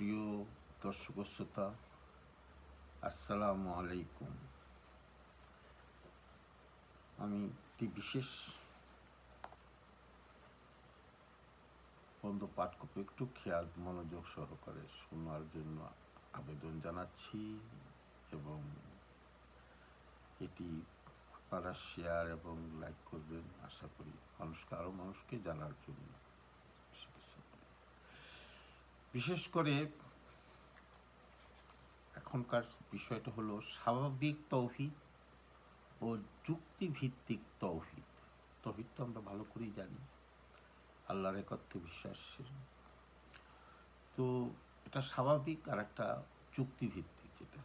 প্রিয় দর্শক শ্রোতা, আসসালামু আলাইকুম। আমি একটি বিশেষ বন্ধ পাঠ করতে একটু খেয়াল মনোযোগ সহকারে শোনার জন্য আবেদন জানাচ্ছি এবং এটি আপনারা শেয়ার এবং লাইক করবেন আশা করি আরও মানুষকে জানার জন্য। বিশেষ করে এখনকার বিষয়টা হলো স্বাভাবিক তৌহিদ ও যুক্তিভিত্তিক তৌহিদ। তৌহিদ তো আমরা ভালো করেই জানি, আল্লাহর একত্বে বিশ্বাসের। তো এটা স্বাভাবিক আর একটা যুক্তিভিত্তিক যেটা।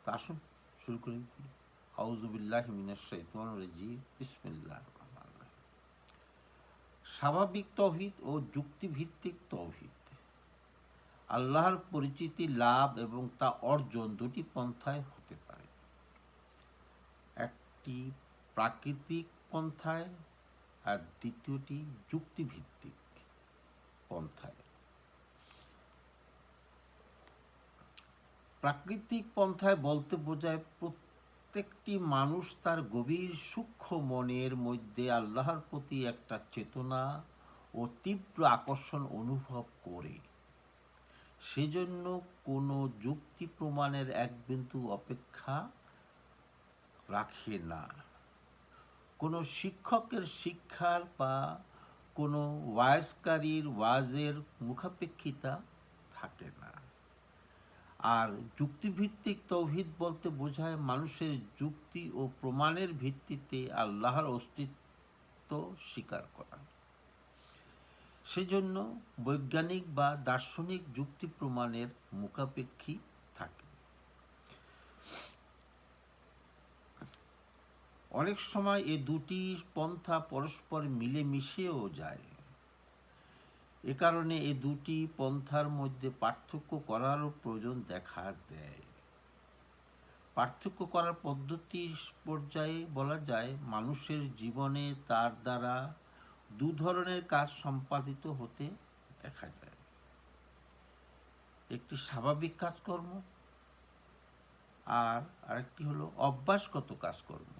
তা আসুন শুরু করে দিই। আউযু বিল্লাহি মিনাশ শাইতানির রাজিম, বিসমিল্লাহির রহমানির রহিম। স্বাভাবিক তৌহিদ ও যুক্তিভিত্তিক তৌহিদ আল্লাহর পরিচিতি লাভ এবং তা অর্জন দুটি পন্থায় হতে পারে। একটি প্রাকৃতিক পন্থায় আর দ্বিতীয়টি যুক্তিভিত্তিক পন্থায়। প্রাকৃতিক পন্থায় বলতে বোঝায় প্রত্যেকটি মানুষ তার গভীর সূক্ষ্ম মনের মধ্যে আল্লাহর প্রতি একটা চেতনা ও তীব্র আকর্ষণ অনুভব করে। সেজন্য কোনো যুক্তি প্রমাণের এক বিন্দু অপেক্ষা রাখে না। কোনো শিক্ষকের শিক্ষার বা কোনো ওয়াজকারীর ওয়াজের মুখাপেক্ষিতা থাকে না। আর যুক্তিভিত্তিক তৌহিদ বলতে বোঝায় মানুষের যুক্তি ও প্রমাণের ভিত্তিতে আল্লাহর অস্তিত্ব স্বীকার করা। সেজন্য বৈজ্ঞানিক বা দার্শনিক যুক্তি প্রমাণের মুখাপেক্ষী থাকে। অনেক সময় এ দুটি পন্থা পরস্পর মিলে মিশেও যায়। এ কারণে এ দুটি পন্থার মধ্যে পার্থক্য করারও প্রয়োজন দেখা দেয়। পার্থক্য করার পদ্ধতির পর্যায়ে বলা যায়, মানুষের জীবনে তার দ্বারা দু ধরনের কাজ সম্পাদিত হতে দেখা যায়। একটি স্বাভাবিক কাজকর্ম আর আরেকটি হলো অভ্যাসগত কাজকর্ম।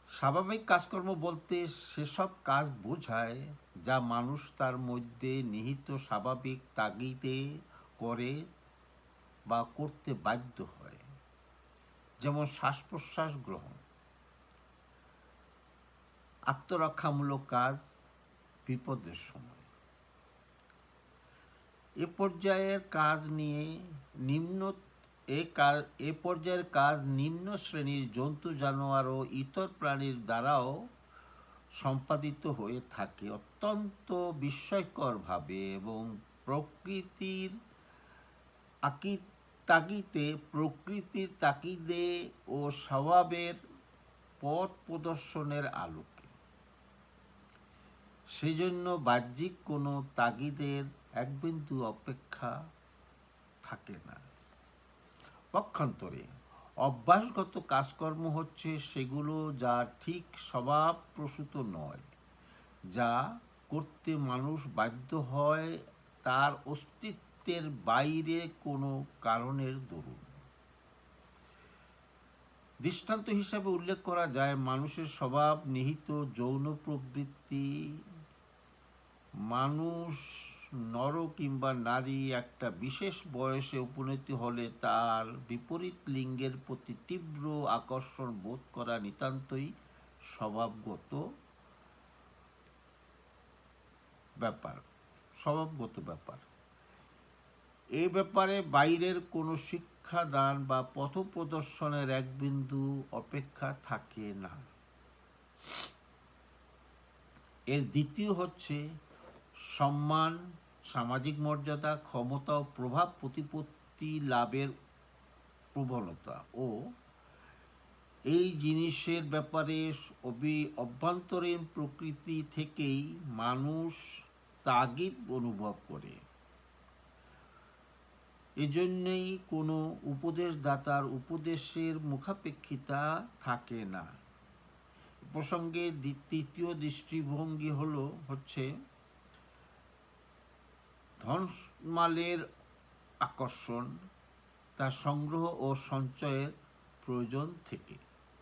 স্বাভাবিক কাজকর্ম বলতে সেসব কাজ বোঝায় যা মানুষ তার মধ্যে নিহিত স্বাভাবিক তাগিদে করে বা করতে বাধ্য হয়, যেমন শ্বাস প্রশ্বাস গ্রহণ, আত্মরক্ষামূলক কাজ, বিপদের সময়। এ পর্যায়ের কাজ নিম্ন শ্রেণীর জন্তু জানোয়ার ও ইতর প্রাণীর দ্বারাও সম্পাদিত হয়ে থাকে অত্যন্ত বিস্ময়করভাবে এবং প্রকৃতির তাগিদে ও স্বভাবের পথ প্রদর্শনের আলোকে। সেজন্য বাহ্যিক কোনো তাগিদের এক বিন্দু অপেক্ষা থাকে না। পক্ষান্তরে অভ্যাসগত কাজকর্ম হচ্ছে সেগুলো যা ঠিক স্বভাবপ্রসূত নয়, যা করতে মানুষ বাধ্য হয় তার অস্তিত্বের বাইরে কোনো কারণের দরুন। দৃষ্টান্ত হিসাবে উল্লেখ করা যায়, মানুষের স্বভাব নিহিত যৌন প্রবৃত্তি। মানুষ নর কিংবা নারী একটা বিশেষ বয়সে উপনীত হলে তার বিপরীত লিঙ্গের প্রতি তীব্র আকর্ষণ বোধ করা নিতান্তই স্বভাবগত ব্যাপার। এ ব্যাপারে বাইরের কোনো শিক্ষাদান বা পথপ্রদর্শনের এক বিন্দু অপেক্ষা থাকে না। এর দ্বিতীয় হচ্ছে সম্মান, সামাজিক মর্যাদা, ক্ষমতা ও প্রভাব প্রতিপত্তি লাভের প্রবণতা ও এই জিনিসের ব্যাপারে অভ্যন্তরীণ প্রকৃতি থেকেই মানুষ তাগিদ অনুভব করে। এজন্যই কোনো উপদেশদাতার উপদেশের মুখাপেক্ষিতা থাকে না। প্রসঙ্গে তৃতীয় দৃষ্টিভঙ্গি হচ্ছে ধনমালের আকর্ষণ, তার সংগ্রহ ও সঞ্চয়ের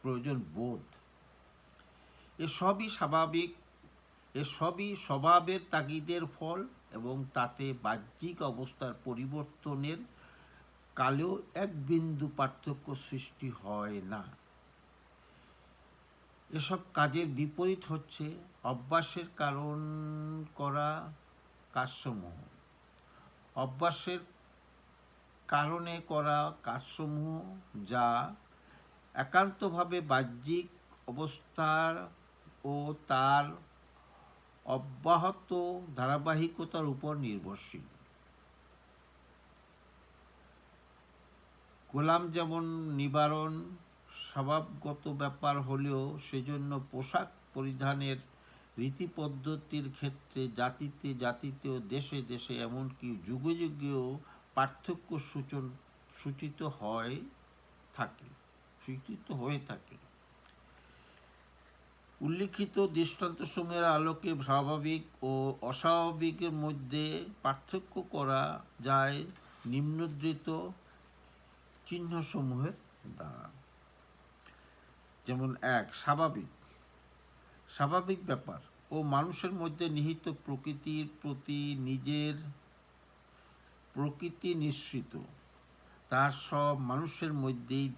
প্রয়োজন বোধ। এসবই স্বভাবের তাগিদের ফল এবং তাতে বাহ্যিক অবস্থার পরিবর্তনের কালেও এক বিন্দু পার্থক্য সৃষ্টি হয় না। এসব কাজের বিপরীত হচ্ছে অভ্যাসের কারণ করা কাজসমূহ। অভ্যাসের কারণে করা কাজসমূহ যা একান্তভাবে বাহ্যিক অবস্থার ও তার অব্যাহত ধারাবাহিকতার উপর নির্ভরশীল। গোলাম যেমন নিবারণ স্বভাবগত ব্যাপার হলেও সেজন্য পোশাক পরিধানের রীতিপদ্ধতির ক্ষেত্রে জাতিতে জাতিতে ও দেশে দেশে এমনকি যুগে যুগেও পার্থক্য সূচিত হয়ে থাকে। উল্লিখিত দৃষ্টান্তসমূহের আলোকে স্বাভাবিক ও অস্বাভাবিকের মধ্যে পার্থক্য করা যায় নিম্নোদ্ধৃত চিহ্নসমূহের দ্বারা। যেমন ১. স্বাভাবিক ব্যাপার ও মানুষের মধ্যে নিহিত প্রকৃতির প্রতি নিজের প্রকৃতি নিঃসৃত, তার সব মানুষের মধ্যেই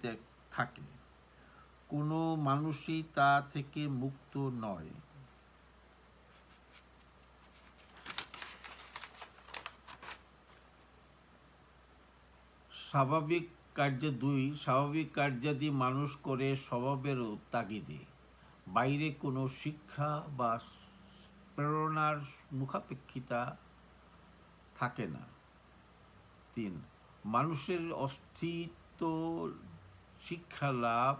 থাকে, কোনো মানুষই তা থেকে মুক্ত নয়। স্বাভাবিক কার্যাদি মানুষ করে স্বভাবের তাগিদে, বাইরে কোনো শিক্ষা বা প্রেরণার মুখাপেক্ষিতা থাকে না। ৩. মানুষের অস্তিত্ব শিক্ষা লাভ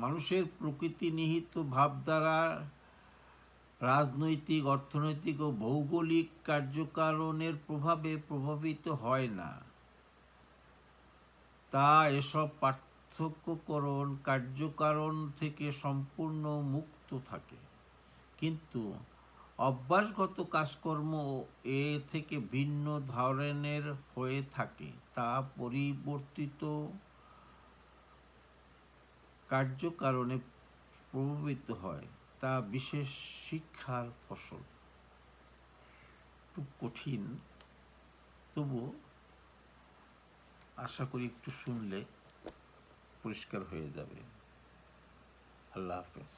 মানুষের প্রকৃতি নিহিত ভাবধারা রাজনৈতিক, অর্থনৈতিক ও ভৌগোলিক কার্যকারণের প্রভাবে প্রভাবিত হয় না। তা এসব পার্থক্যকরণ কার্যকারণ থেকে সম্পূর্ণ মুক্ত থাকে। কিন্তু অভ্যাসগত কাজকর্ম এ থেকে ভিন্ন ধরনের হয়ে থাকে, তা পরিবর্তিত কার্যকারণে প্রভাবিত হয়, তা বিশেষ শিক্ষার ফসল। একটু কঠিন, তবু আশা করি একটু শুনলে পরিষ্কার হয়ে যাবে। আল্লাহ হাফেজ।